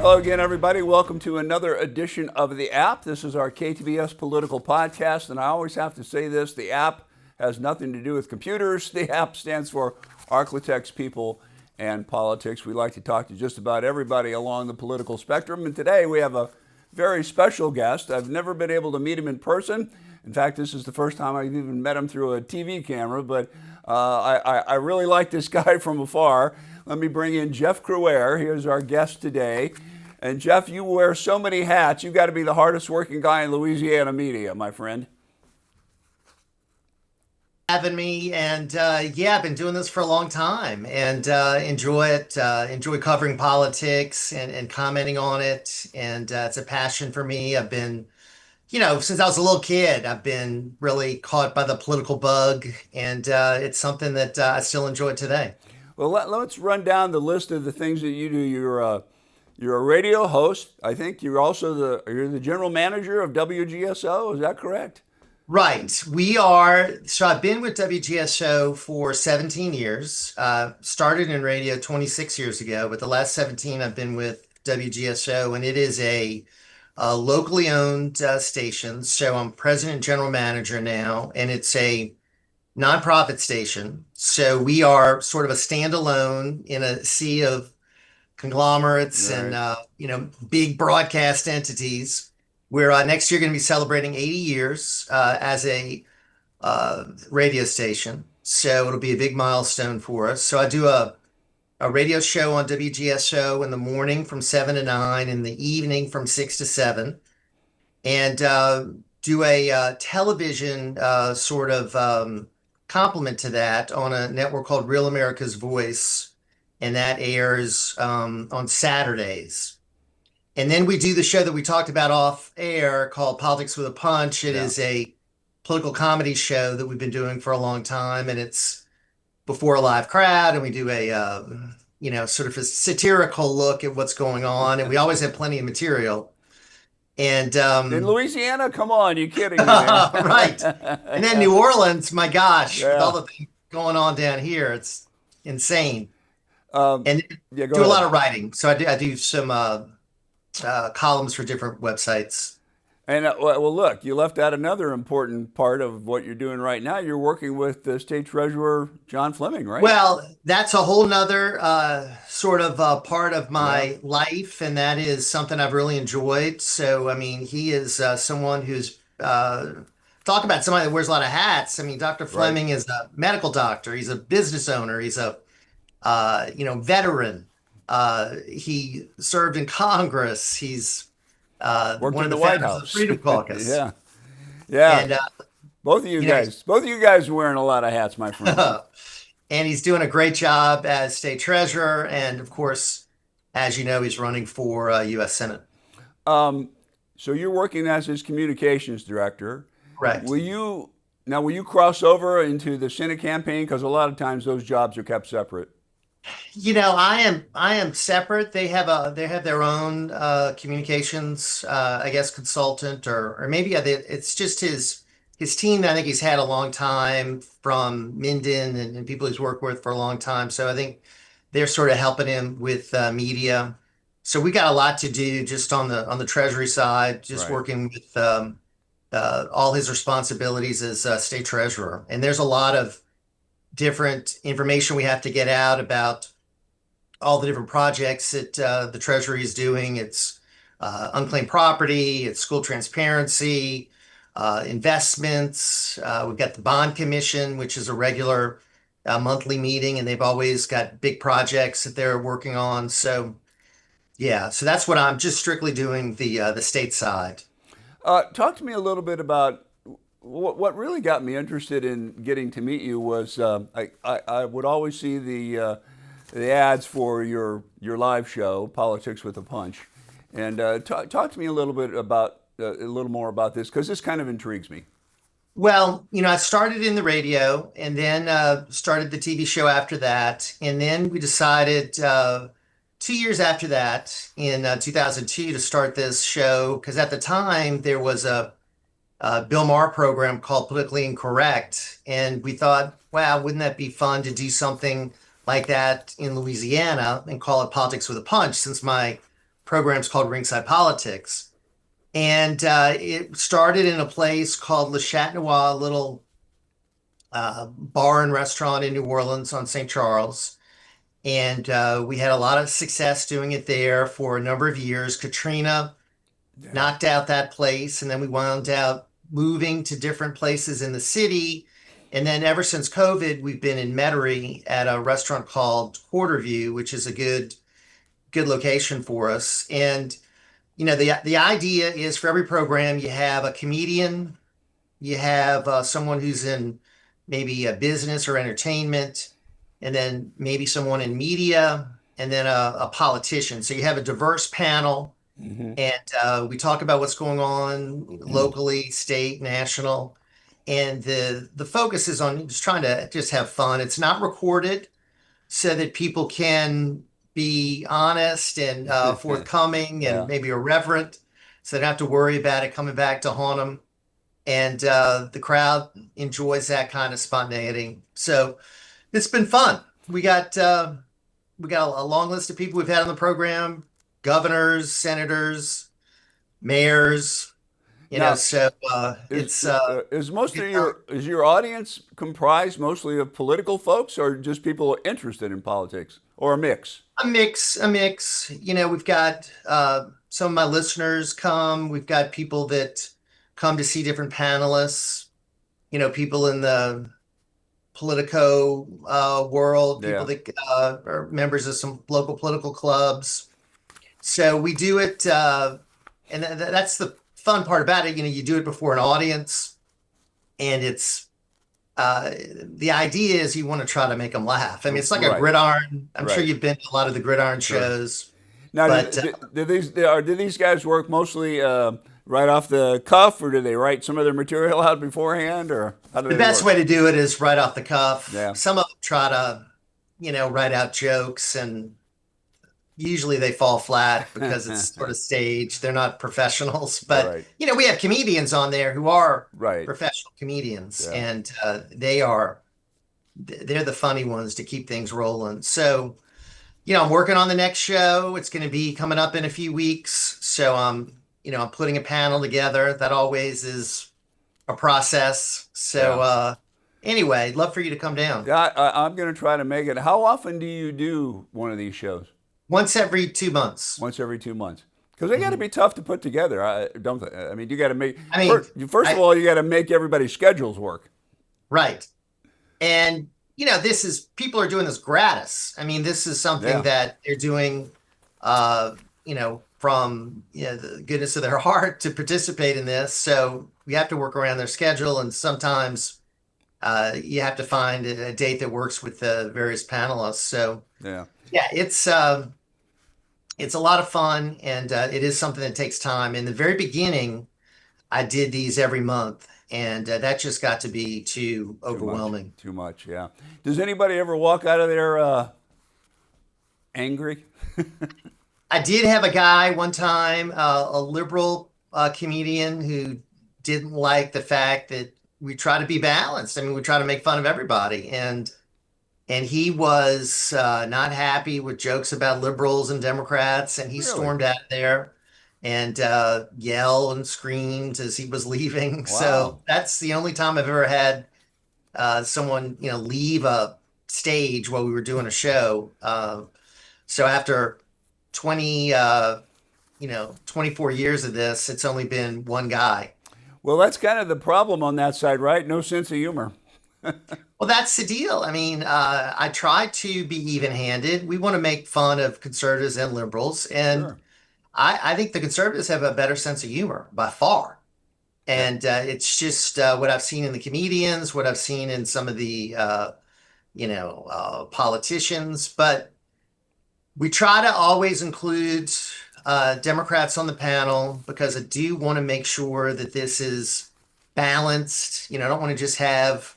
Hello again, everybody. Welcome to another edition of The App. This is our KTBS Political Podcast, and I always have to say this, the app has nothing to do with computers. The app stands for Architects, People, and Politics. We like to talk to just about everybody along the political spectrum, and today we have a very special guest. I've never been able to meet him in person. In fact, this is the first time I've even met him through a TV camera, but I really like this guy from afar. Let me bring in Jeff Crouere. He is our guest today. And Jeff, you wear so many hats. You've got to be the hardest working guy in Louisiana media, my friend. Having me, and I've been doing this for a long time, and enjoy it. Enjoy covering politics and commenting on it, and it's a passion for me. I've been, since I was a little kid, I've been really caught by the political bug, and it's something that I still enjoy today. Well, let's run down the list of the things that you do. You're a radio host. I think you're also the general manager of WGSO. Is that correct? Right. We are. So I've been with WGSO for 17 years. Started in radio 26 years ago, but the last 17 I've been with WGSO, and it is a locally owned station. So I'm president and general manager now, and it's a nonprofit station. So we are sort of a standalone in a sea of conglomerates, right, and big broadcast entities. We're next year going to be celebrating 80 years as a radio station. So it'll be a big milestone for us. So I do a radio show on WGSO in the morning from 7 to 9, in the evening from 6 to 7, and do a television sort of complement to that on a network called Real America's Voice, and that airs on Saturdays. And then we do the show that we talked about off air called Politics with a Punch. It is a political comedy show that we've been doing for a long time, and it's before a live crowd, and we do a sort of a satirical look at what's going on, and we always have plenty of material. And in Louisiana, come on, you kidding me? Man? Right. And then New Orleans, my gosh, with all the things going on down here, it's insane. And do a lot of writing. So I do some columns for different websites. And well, look, you left out another important part of what you're doing right now. You're working with the state treasurer, John Fleming, right? Well, that's a whole nother sort of part of my life, and that is something I've really enjoyed. So, I mean, he is someone who's, talk about somebody that wears a lot of hats. I mean, Dr. Fleming is a medical doctor. He's a business owner. He's a, veteran. He served in Congress. He's worked one in of the White House, of the Freedom Caucus. Yeah. And both of you guys are wearing a lot of hats, my friend. And he's doing a great job as state treasurer, and of course, as you know, he's running for U.S. Senate. So you're working as his communications director. Correct. Will you cross over into the Senate campaign? Because a lot of times those jobs are kept separate. I am separate. They have their own communications, I guess, consultant, or maybe it's just his team that I think he's had a long time from Minden and people he's worked with for a long time. So I think they're sort of helping him with media. So we got a lot to do just on the Treasury side, just working with all his responsibilities as state treasurer. And there's a lot of different information we have to get out about all the different projects that the Treasury is doing. It's unclaimed property, it's school transparency, investments. We've got the Bond Commission, which is a regular monthly meeting, and they've always got big projects that they're working on. So, so that's what I'm just strictly doing, the state side. Talk to me a little bit about what really got me interested in getting to meet you was I would always see the ads for your live show, Politics with a Punch, and talk to me a little more about this, because this kind of intrigues me. Well, I started in the radio, and then started the TV show after that, and then we decided 2 years after that, in 2002, to start this show, because at the time there was a Bill Maher program called Politically Incorrect, and we thought, wow, wouldn't that be fun to do something like that in Louisiana and call it Politics with a Punch, since my program's called Ringside Politics. And it started in a place called Le Chat-Noir, a little bar and restaurant in New Orleans on St. Charles. And we had a lot of success doing it there for a number of years. Katrina knocked out that place, and then we wound up moving to different places in the city. And then ever since COVID, we've been in Metairie at a restaurant called Quarterview, which is a good location for us. And the idea is for every program you have a comedian, you have someone who's in maybe a business or entertainment, and then maybe someone in media, and then a politician. So you have a diverse panel, and we talk about what's going on locally, state, national. And the focus is on just trying to just have fun. It's not recorded so that people can be honest and forthcoming and maybe irreverent, so they don't have to worry about it coming back to haunt them. And the crowd enjoys that kind of spontaneity. So it's been fun. We got a long list of people we've had on the program: governors, senators, mayors. So is your audience comprised mostly of political folks, or just people interested in politics, or a mix? A mix. We've got some of my listeners come. We've got people that come to see different panelists. People in the Politico world, people that are members of some local political clubs. So we do it, and that's the fun part about it. You do it before an audience, and it's the idea is you want to try to make them laugh. I mean, it's like a gridiron. I'm sure you've been to a lot of the gridiron shows. Now, do these guys work mostly right off the cuff, or do they write some of their material out beforehand, or how do they The best work? way to do it is right off the cuff. Yeah. Some of them try to, write out jokes, and usually they fall flat because it's sort of staged. They're not professionals, but we have comedians on there who are professional comedians, and they're the funny ones to keep things rolling. So, I'm working on the next show. It's going to be coming up in a few weeks. So I'm putting a panel together. That always is a process. So anyway, love for you to come down. Yeah, I'm going to try to make it. How often do you do one of these shows? Once every 2 months. Once every 2 months. Because they got to be tough to put together, don't they? I mean, you got to make. First of all, you got to make everybody's schedules work. Right. And people are doing this gratis. I mean, this is something that they're doing, from the goodness of their heart to participate in this. So we have to work around their schedule, and sometimes you have to find a date that works with the various panelists. So it's a lot of fun, and it is something that takes time. In the very beginning, I did these every month, and that just got to be too overwhelming. Too much, yeah. Does anybody ever walk out of there angry? I did have a guy one time, a liberal comedian, who didn't like the fact that we try to be balanced. I mean, we try to make fun of everybody, and he was not happy with jokes about liberals and Democrats, and he stormed out of there and yelled and screamed as he was leaving. Wow. So that's the only time I've ever had someone, leave a stage while we were doing a show. So after 24 years of this, it's only been one guy. Well, that's kind of the problem on that side, right? No sense of humor. Well, that's the deal. I mean, I try to be even-handed. We want to make fun of conservatives and liberals, and I think the conservatives have a better sense of humor by far. And it's just what I've seen in the comedians, what I've seen in some of the politicians. But we try to always include Democrats on the panel, because I do want to make sure that this is balanced. I don't want to just have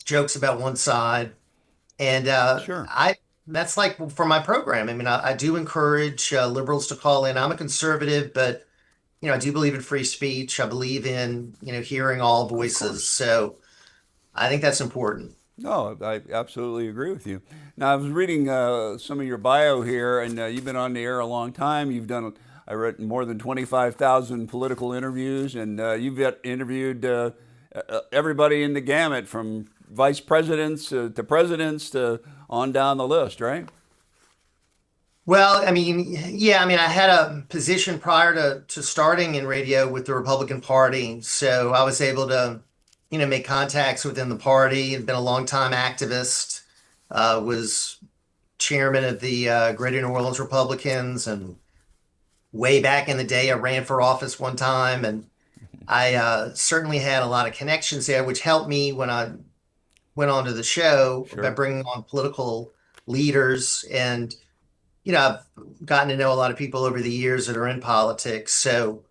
jokes about one side. And that's like for my program. I mean, I do encourage liberals to call in. I'm a conservative, but I do believe in free speech. I believe in hearing all voices. So I think that's important. No, I absolutely agree with you. Now, I was reading some of your bio here, and you've been on the air a long time. I read more than 25,000 political interviews, and you've interviewed everybody in the gamut from vice presidents to presidents to on down the list, right? Well, I mean, yeah, I mean, I had a position prior to starting in radio with the Republican Party, so I was able to, make contacts within the party. I've been a longtime activist, was chairman of the Greater New Orleans Republicans, and way back in the day, I ran for office one time, and I certainly had a lot of connections there, which helped me when I went on to the show by Sure. bringing on political leaders. And I've gotten to know a lot of people over the years that are in politics. So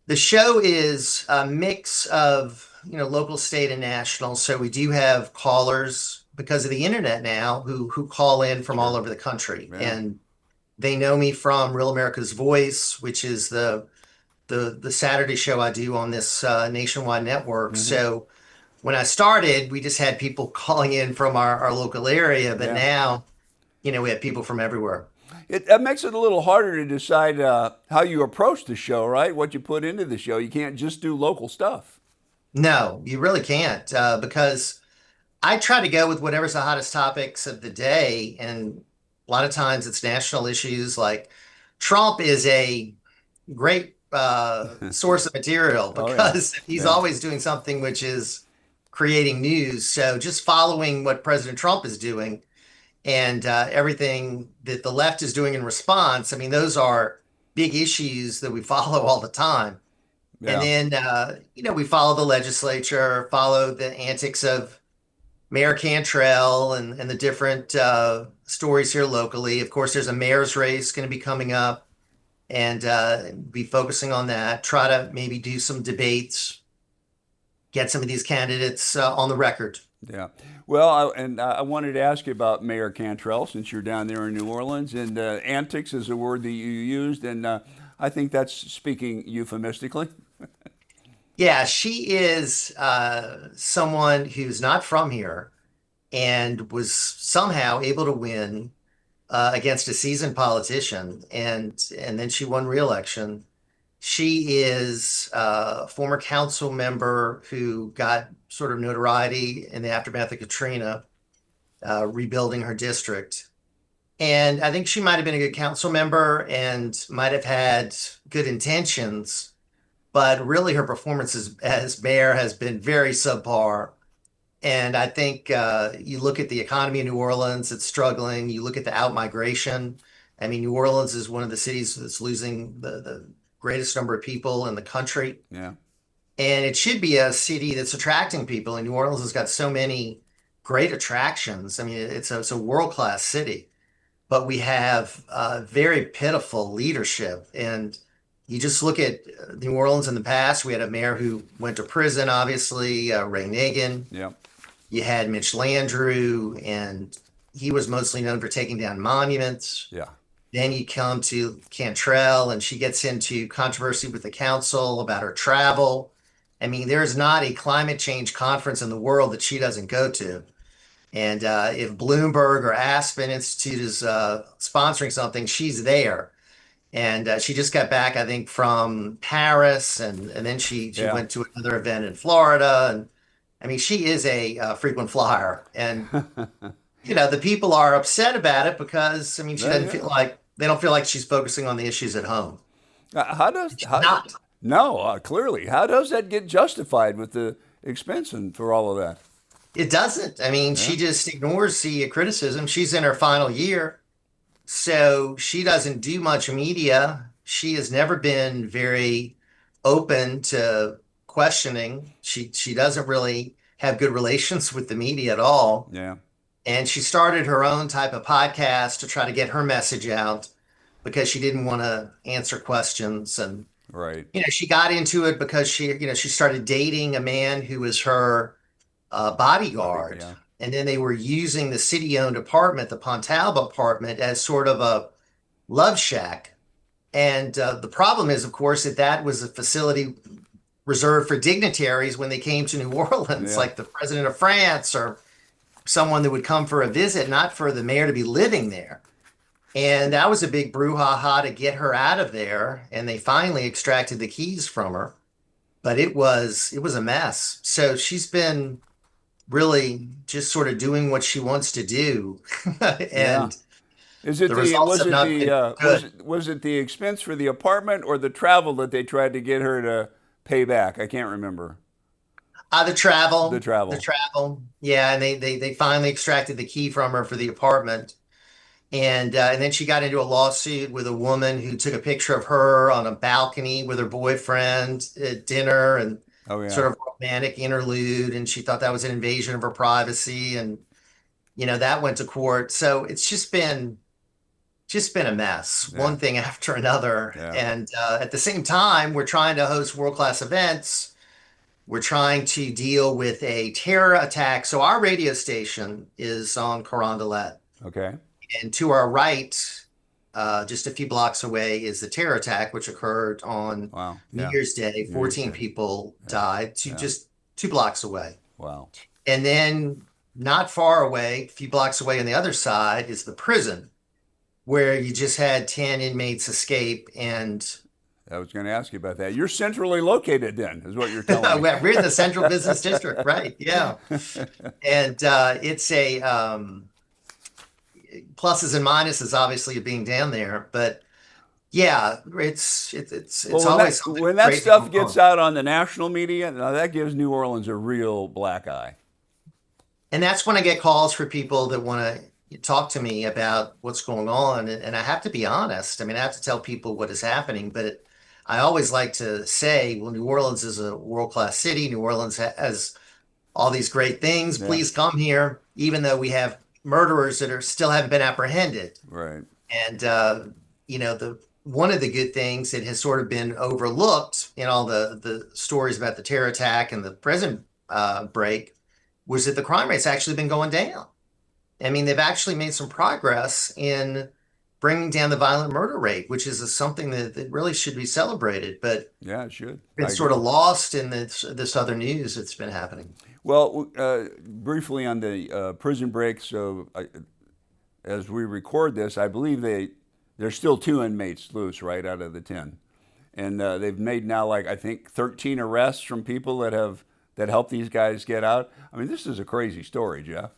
the show is a mix of, local, state, and national. So we do have callers because of the internet now who call in from all Sure. over the country. Yeah. And they know me from Real America's Voice, which is the Saturday show I do on this nationwide network. Hmm. So when I started, we just had people calling in from our local area, but Yeah. now, we have people from everywhere. That makes it a little harder to decide how you approach the show, right? What you put into the show. You can't just do local stuff. No, you really can't, because I try to go with whatever's the hottest topics of the day. And a lot of times it's national issues. Like Trump is a great source of material Oh, yeah. because he's Yeah. always doing something which is creating news. So just following what President Trump is doing and everything that the left is doing in response, I mean, those are big issues that we follow all the time. And Yeah. then, we follow the legislature, follow the antics of Mayor Cantrell and the different stories here locally. Of course, there's a mayor's race going to be coming up and be focusing on that. Try to maybe do some debates, get some of these candidates on the record. Yeah. Well, I wanted to ask you about Mayor Cantrell since you're down there in New Orleans, and antics is a word that you used, and I think that's speaking euphemistically. Yeah, she is someone who's not from here and was somehow able to win against a seasoned politician, and then she won re-election. She is a former council member who got sort of notoriety in the aftermath of Katrina, rebuilding her district. And I think she might have been a good council member and might have had good intentions, but really her performance as mayor has been very subpar. And I think you look at the economy in New Orleans, it's struggling. You look at the outmigration. I mean, New Orleans is one of the cities that's losing the greatest number of people in the country. Yeah. And it should be a city that's attracting people. And New Orleans has got so many great attractions. I mean, it's a world-class city, but we have very pitiful leadership. And you just look at New Orleans in the past, we had a mayor who went to prison, obviously, Ray Nagin. Yeah. You had Mitch Landrieu, and he was mostly known for taking down monuments. Yeah. Then you come to Cantrell, and she gets into controversy with the council about her travel. I mean, there's not a climate change conference in the world that she doesn't go to. And if Bloomberg or Aspen Institute is sponsoring something, she's there. And she just got back, I think, from Paris, and then she Yeah. went to another event in Florida. And I mean, she is a frequent flyer. And the people are upset about it because, I mean, she doesn't feel like they don't feel like she's focusing on the issues at home. How does She's how, not. No, clearly, how does that get justified with the expense and for all of that? It doesn't. I mean, Yeah. she just ignores the criticism. She's in her final year, so she doesn't do much media. She has never been very open to questioning. She doesn't really have good relations with the media at all. Yeah. And she started her own type of podcast to try to get her message out because she didn't want to answer questions. And Right. she got into it because she started dating a man who was her bodyguard. Yeah. And then they were using the city-owned apartment, the Pontalba apartment, as sort of a love shack. And the problem is, of course, that was a facility reserved for dignitaries when they came to New Orleans, Yeah. like the president of France or someone that would come for a visit, not for the mayor to be living there. And that was a big brouhaha to get her out of there. And they finally extracted the keys from her, but it was a mess. So she's been really just sort of doing what she wants to do. Yeah. And Is it the the results have not been good. was it the expense for the apartment or the travel that they tried to get her to pay back? I can't remember. The The travel, the travel. travel. Yeah, and they finally extracted the key from her for the apartment. And then she got into a lawsuit with a woman who took a picture of her on a balcony with her boyfriend at dinner and Oh yeah. sort of romantic interlude. And she thought that was an invasion of her privacy. And, that went to court. So it's just been a mess, Yeah. one thing after another. Yeah. And at the same time, we're trying to host world-class events. We're trying to deal with a terror attack. So our radio station is on Carondelet. Okay. And to our right, just a few blocks away, is the terror attack, which occurred on Wow. New Yeah. Year's Day. New Year's 14 Day. people Yeah. died, Yeah. just 2 blocks away. Wow. And then not far away, a few blocks away on the other side, is the prison, where you just had 10 inmates escape. And I was going to ask you about that. You're centrally located then, is what you're telling me. we're in the central business district, right? Yeah. And it's a pluses and minuses, obviously, of being down there. But yeah, it's Well, always when that crazy stuff going gets on. out on the national media, now that gives New Orleans a real black eye. And that's when I get calls for people that want to talk to me about what's going on. And I have to be honest. I mean, I have to tell people what is happening, but I always like to say, well, New Orleans is a world-class city. New Orleans has all these great things. Yeah. Please come here, even though we have murderers that are still haven't been apprehended. Right. And the one of the good things that has sort of been overlooked in all the stories about the terror attack and the prison break was that the crime rate's actually been going down. I mean, they've actually made some progress in bringing down the violent murder rate, which is something that really should be celebrated, but Yeah, it should. it's I sort of agree. lost in this other news that's been happening. Well, briefly on the prison break. So, as we record this, I believe there's still 2 inmates loose, right, out of the 10, and they've made now, like, I think 13 arrests from people that helped these guys get out. I mean, this is a crazy story, Jeff.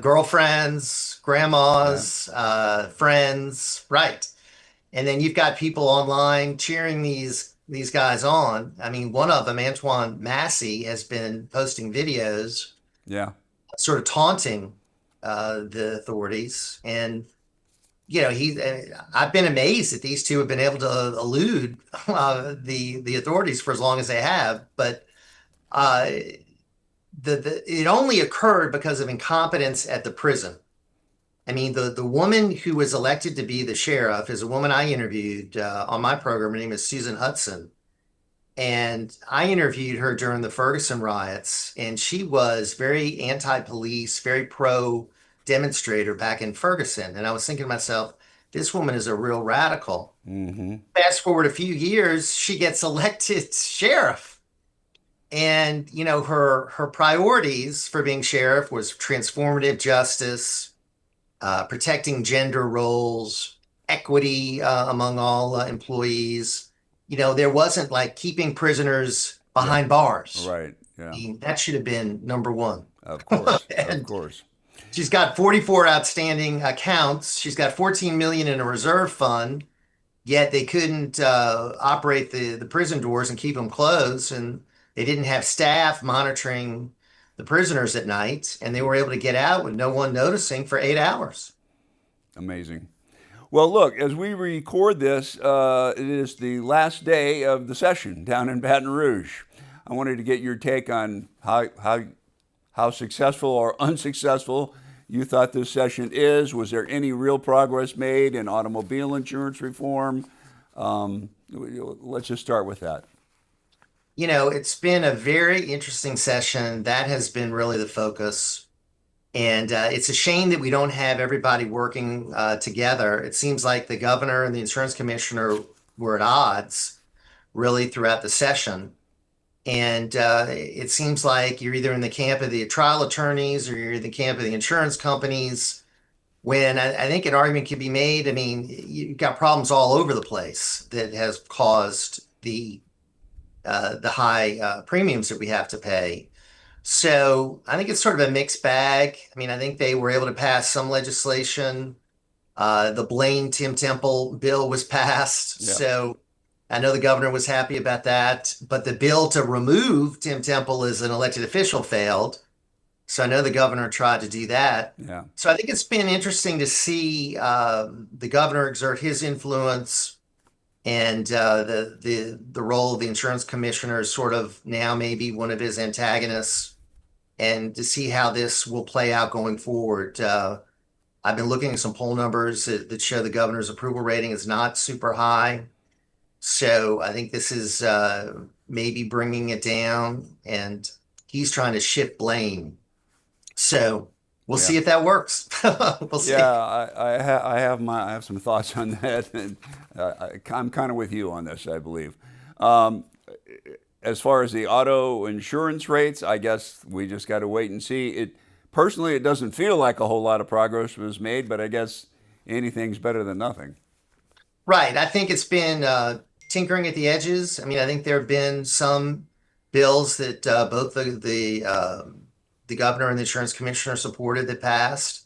Girlfriends, Yeah. grandmas, friends, right? And then you've got people online cheering these guys on. I mean, one of them, Antoine Massey, has been posting videos, Yeah. sort of taunting the authorities. And I've been amazed that these two have been able to elude the authorities for as long as they have. But it only occurred because of incompetence at the prison. I mean, the woman who was elected to be the sheriff is a woman I interviewed on my program. Her name is Susan Hudson. And I interviewed her during the Ferguson riots, and she was very anti-police, very pro-demonstrator back in Ferguson. And I was thinking to myself, this woman is a real radical. Mm-hmm. Fast forward a few years, she gets elected sheriff. And, her priorities for being sheriff was transformative justice, protecting gender roles, equity among all employees. There wasn't like keeping prisoners Yeah. behind bars. Right. I Yeah. mean, that should have been number one. Of course. Of And course. she's got 44 outstanding accounts. She's got 14 million in a reserve fund, yet they couldn't operate the prison doors and keep them closed. And they didn't have staff monitoring the prisoners at night. And they were able to get out with no one noticing for 8 hours. Amazing. Well, look, as we record this, it is the last day of the session down in Baton Rouge. I wanted to get your take on how successful or unsuccessful you thought this session is. Was there any real progress made in automobile insurance reform? Let's just start with that. It's been a very interesting session. That has been really the focus. And it's a shame that we don't have everybody working together. It seems like the governor and the insurance commissioner were at odds really throughout the session. And it seems like you're either in the camp of the trial attorneys or you're in the camp of the insurance companies. When I think an argument can be made, I mean, you've got problems all over the place that has caused the high premiums that we have to pay. So I think it's sort of a mixed bag. I mean, I think they were able to pass some legislation. The Blaine Tim Temple bill was passed. Yeah. So I know the governor was happy about that. But the bill to remove Tim Temple as an elected official failed. So I know the governor tried to do that. Yeah. So I think it's been interesting to see the governor exert his influence and the role of the insurance commissioner is sort of now maybe one of his antagonists, and to see how this will play out going forward. I've been looking at some poll numbers that show the governor's approval rating is not super high. So I think this is maybe bringing it down, and he's trying to shift blame. So we'll see if that works. We'll see. Yeah, I have some thoughts on that, and I'm kind of with you on this, I believe. As far as the auto insurance rates, I guess we just got to wait and see. Personally, it doesn't feel like a whole lot of progress was made, but I guess anything's better than nothing. Right. I think it's been tinkering at the edges. I mean, I think there have been some bills that both the governor and the insurance commissioner supported that passed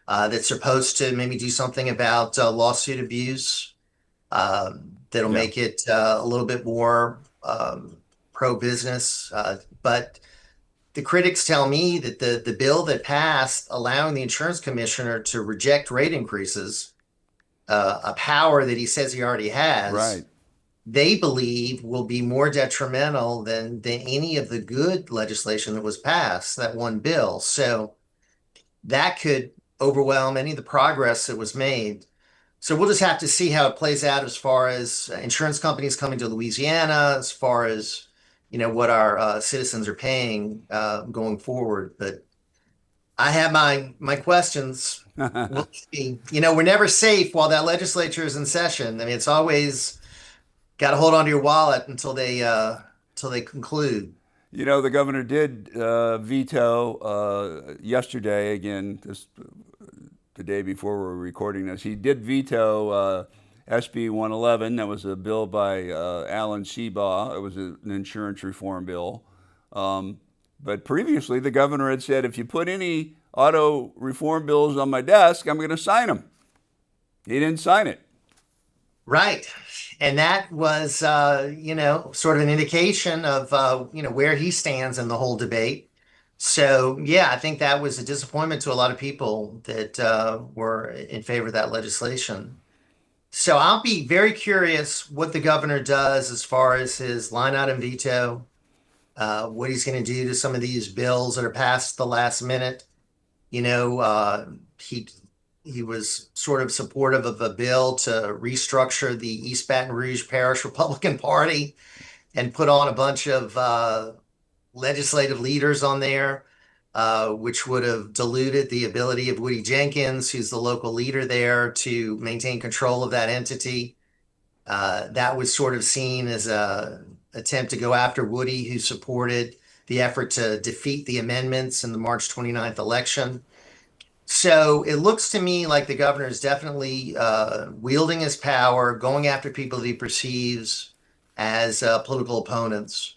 that's supposed to maybe do something about lawsuit abuse that'll make it a little bit more pro-business. But the critics tell me that the bill that passed allowing the insurance commissioner to reject rate increases, a power that he says he already has, Right. they believe will be more detrimental than any of the good legislation that was passed, that one bill. So that could overwhelm any of the progress that was made. So we'll just have to see how it plays out as far as insurance companies coming to Louisiana, as far as, what our citizens are paying going forward. But I have my questions. We'll see. We're never safe while that legislature is in session. I mean, it's always got to hold on to your wallet until they conclude. The governor did veto yesterday, again, the day before we're recording this. He did veto SB 111. That was a bill by Alan Seabaugh. It was an insurance reform bill. But previously, the governor had said, if you put any auto reform bills on my desk, I'm going to sign them. He didn't sign it. Right. And that was, sort of an indication of, where he stands in the whole debate. So, yeah, I think that was a disappointment to a lot of people that were in favor of that legislation. So I'll be very curious what the governor does as far as his line item veto, what he's going to do to some of these bills that are passed at the last minute. He was sort of supportive of a bill to restructure the East Baton Rouge Parish Republican Party and put on a bunch of legislative leaders on there, which would have diluted the ability of Woody Jenkins, who's the local leader there, to maintain control of that entity. That was sort of seen as an attempt to go after Woody, who supported the effort to defeat the amendments in the March 29th election. So it looks to me like the governor is definitely wielding his power, going after people that he perceives as political opponents.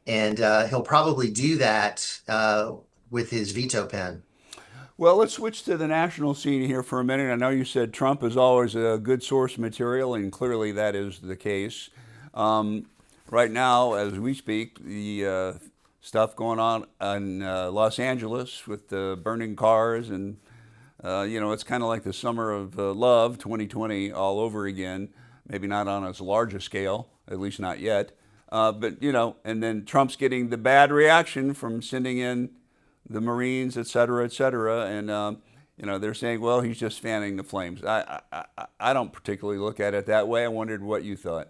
And he'll probably do that with his veto pen. Well, let's switch to the national scene here for a minute. I know you said Trump is always a good source material, and clearly that is the case. Right now, as we speak, the stuff going on in Los Angeles with the burning cars and it's kind of like the summer of love, 2020 all over again. Maybe not on as large a scale, at least not yet. But and then Trump's getting the bad reaction from sending in the Marines, et cetera, and they're saying, well, he's just fanning the flames. I don't particularly look at it that way. I wondered what you thought.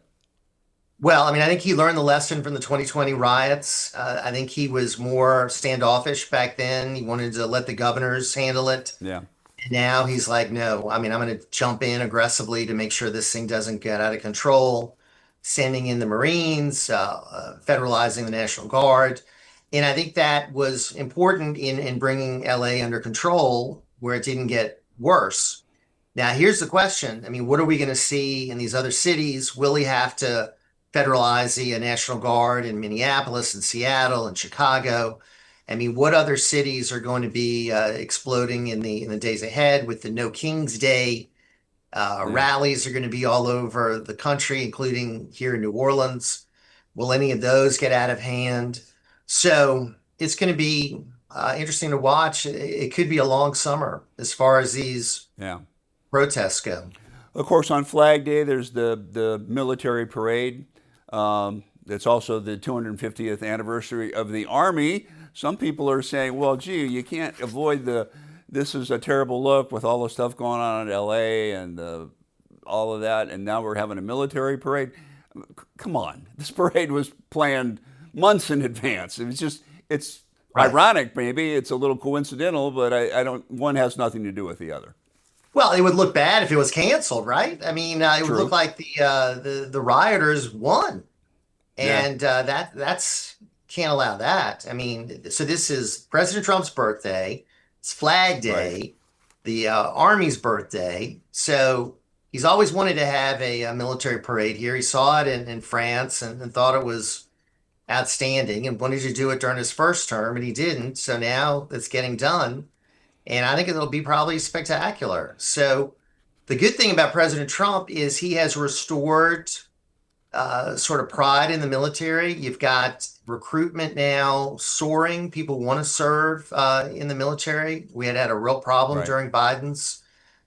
Well, I mean, I think he learned the lesson from the 2020 riots. I think he was more standoffish back then. He wanted to let the governors handle it. Yeah. Now he's like, no, I mean, I'm going to jump in aggressively to make sure this thing doesn't get out of control. sending in the Marines, federalizing the National Guard. And I think that was important in bringing LA under control where it didn't get worse. Now, here's the question. I mean, what are we going to see in these other cities? Will he have to federalize the National Guard in Minneapolis and Seattle and Chicago? I mean, what other cities are going to be exploding in the days ahead with the No King's Day? Rallies are going to be all over the country, including here in New Orleans. Will any of those get out of hand? So it's going to be interesting to watch. It could be a long summer as far as these protests go. Of course, on Flag Day, there's the military parade. It's also the 250th anniversary of the Army. Some people are saying, well, gee, you can't avoid this is a terrible look with all the stuff going on in LA and all of that, and now we're having a military parade. Come on, this parade was planned months in advance. It's right. Ironic, maybe it's a little coincidental, but I don't. One has nothing to do with the other. Well, it would look bad if it was canceled, right? I mean, it would look like the rioters won, and that's can't allow that. I mean, so this is President Trump's birthday. It's Flag Day, the Army's birthday. So he's always wanted to have a military parade here. He saw it in France and thought it was outstanding and wanted to do it during his first term, and he didn't. So now it's getting done. And I think it'll be probably spectacular. So the good thing about President Trump is he has restored sort of pride in the military. You've got recruitment now soaring. People want to serve in the military. We had a real problem during Biden's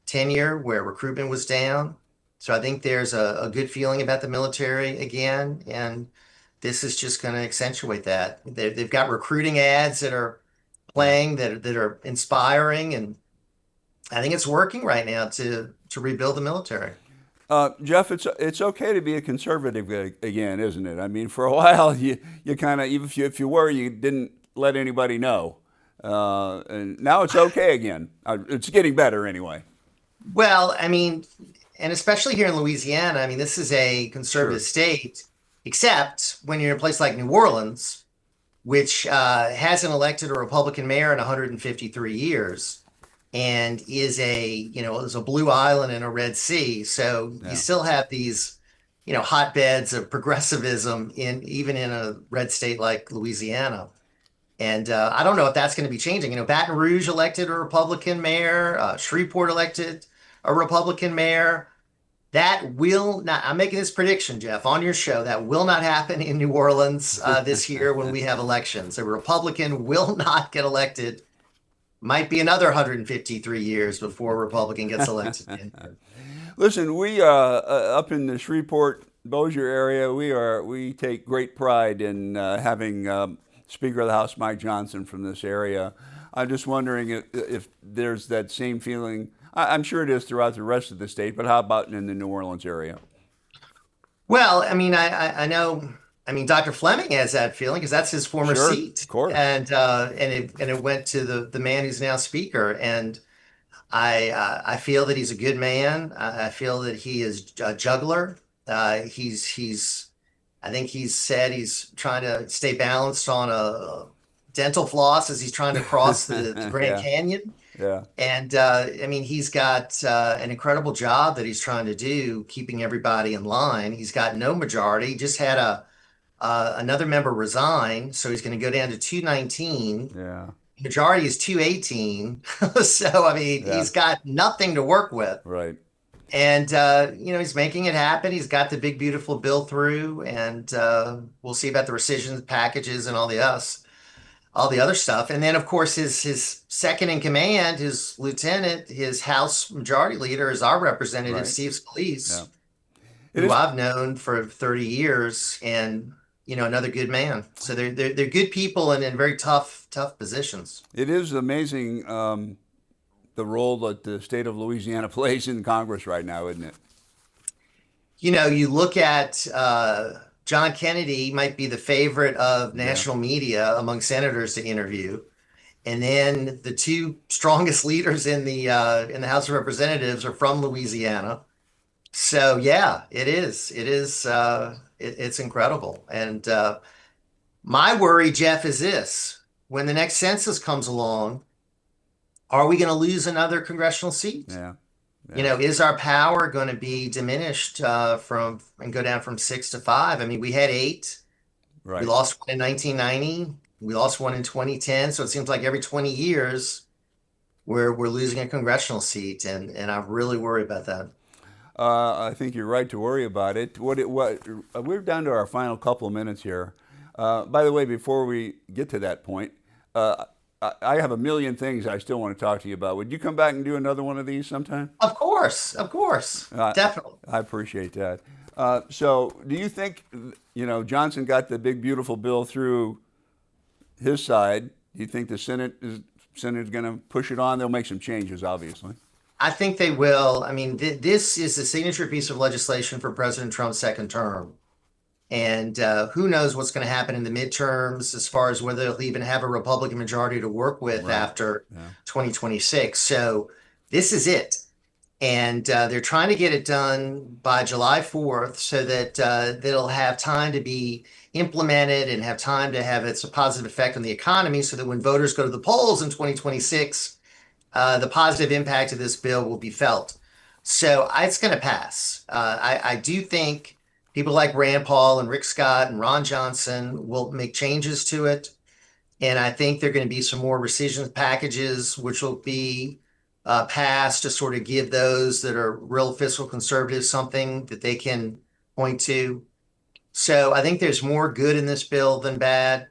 tenure where recruitment was down. So I think there's a good feeling about the military again. And this is just going to accentuate that. They've got recruiting ads that are playing that are inspiring. And I think it's working right now to rebuild the military. Jeff, it's okay to be a conservative again, isn't it? I mean, for a while, you kind of, even if you were, you didn't let anybody know. And now it's okay again. It's getting better anyway. Well, I mean, and especially here in Louisiana, I mean, this is a conservative state, except when you're in a place like New Orleans, which hasn't elected a Republican mayor in 153 years. And is a blue island in a Red Sea. So you still have these, hotbeds of progressivism even in a red state like Louisiana. And I don't know if that's going to be changing. Baton Rouge elected a Republican mayor, Shreveport elected a Republican mayor. That will not, I'm making this prediction, Jeff, on your show, that will not happen in New Orleans this year when we have elections. A Republican will not get elected. Might be another 153 years before a Republican gets elected. Listen, we up in the Shreveport, Bossier area, we take great pride in having Speaker of the House Mike Johnson from this area. I'm just wondering if there's that same feeling. I'm sure it is throughout the rest of the state, but how about in the New Orleans area? Well, I mean, I know. I mean, Dr. Fleming has that feeling because that's his former seat, of course. And it went to the man who's now speaker. And I feel that he's a good man. I feel that he is a juggler. I think he's said he's trying to stay balanced on a dental floss as he's trying to cross the Grand Canyon. Yeah. And I mean, he's got an incredible job that he's trying to do, keeping everybody in line. He's got no majority. He just had another member resign, so he's going to go down to 219. Yeah. Majority is 218. So, I mean, he's got nothing to work with. Right. And, he's making it happen. He's got the big, beautiful bill through, and we'll see about the rescission packages and all the other stuff. And then, of course, his second in command, his lieutenant, his House Majority Leader is our representative, Steve Scalise, who I've known for 30 years, and another good man. So they're good people and in very tough positions. It is amazing the role that the state of Louisiana plays in Congress right now, isn't it? You look at John Kennedy might be the favorite of national media among senators to interview. And then the two strongest leaders in the House of Representatives are from Louisiana. So yeah, it is It's incredible. And my worry, Jeff, is this: when the next census comes along, are we going to lose another congressional seat? Yeah. Is our power going to be diminished and go down from 6 to 5? I mean, we had 8. Right. We lost one in 1990. We lost one in 2010. So it seems like every 20 years we're losing a congressional seat, and I really worry about that. I think you're right to worry about it. We're down to our final couple of minutes here. By the way, before we get to that point, I have a million things I still want to talk to you about. Would you come back and do another one of these sometime? Of course, definitely. I appreciate that. So do you think, Johnson got the big, beautiful bill through his side? Do you think the Senate is going to push it on? They'll make some changes, obviously. I think they will. I mean, this is the signature piece of legislation for President Trump's second term. And who knows what's going to happen in the midterms as far as whether they'll even have a Republican majority to work with after 2026. So this is it. And they're trying to get it done by July 4th so that it'll have time to be implemented and have time to have its a positive effect on the economy, so that when voters go to the polls in 2026, the positive impact of this bill will be felt. So it's going to pass. I do think people like Rand Paul and Rick Scott and Ron Johnson will make changes to it. And I think there are going to be some more rescission packages, which will be passed to sort of give those that are real fiscal conservatives something that they can point to. So I think there's more good in this bill than bad.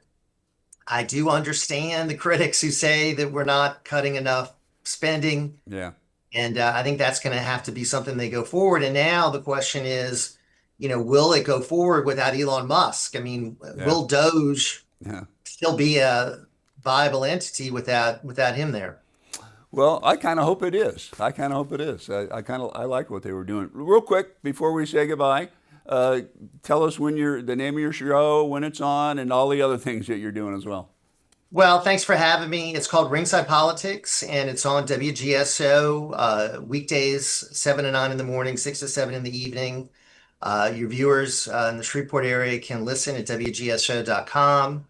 I do understand the critics who say that we're not cutting enough spending. Yeah. And I think that's going to have to be something they go forward. And now the question is, will it go forward without Elon Musk? I mean, will Doge still be a viable entity without him there? Well, I kind of hope it is. I like what they were doing. Real quick, before we say goodbye, tell us the name of your show, when it's on, and all the other things that you're doing as well. Well, thanks for having me. It's called Ringside Politics, and it's on WGSO weekdays, 7 to 9 in the morning, 6 to 7 in the evening. Your viewers in the Shreveport area can listen at WGSO.com.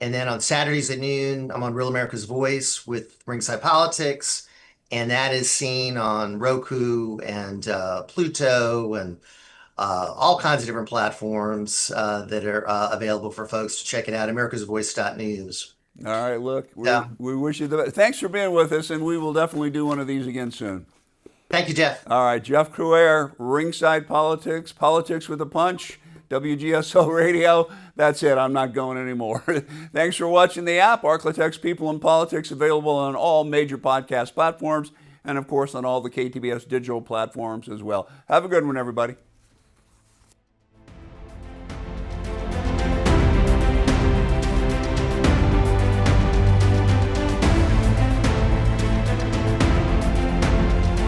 And then on Saturdays at noon, I'm on Real America's Voice with Ringside Politics. And that is seen on Roku and Pluto and all kinds of different platforms that are available for folks to check it out. americasvoice.news. All right, look, we wish you the best. Thanks for being with us, and we will definitely do one of these again soon. Thank you, Jeff. All right, Jeff Crouere, Ringside Politics, Politics with a Punch, WGSO Radio. That's it. I'm not going anymore. Thanks for watching the app, Arklatex People in Politics, available on all major podcast platforms and, of course, on all the KTBS digital platforms as well. Have a good one, everybody.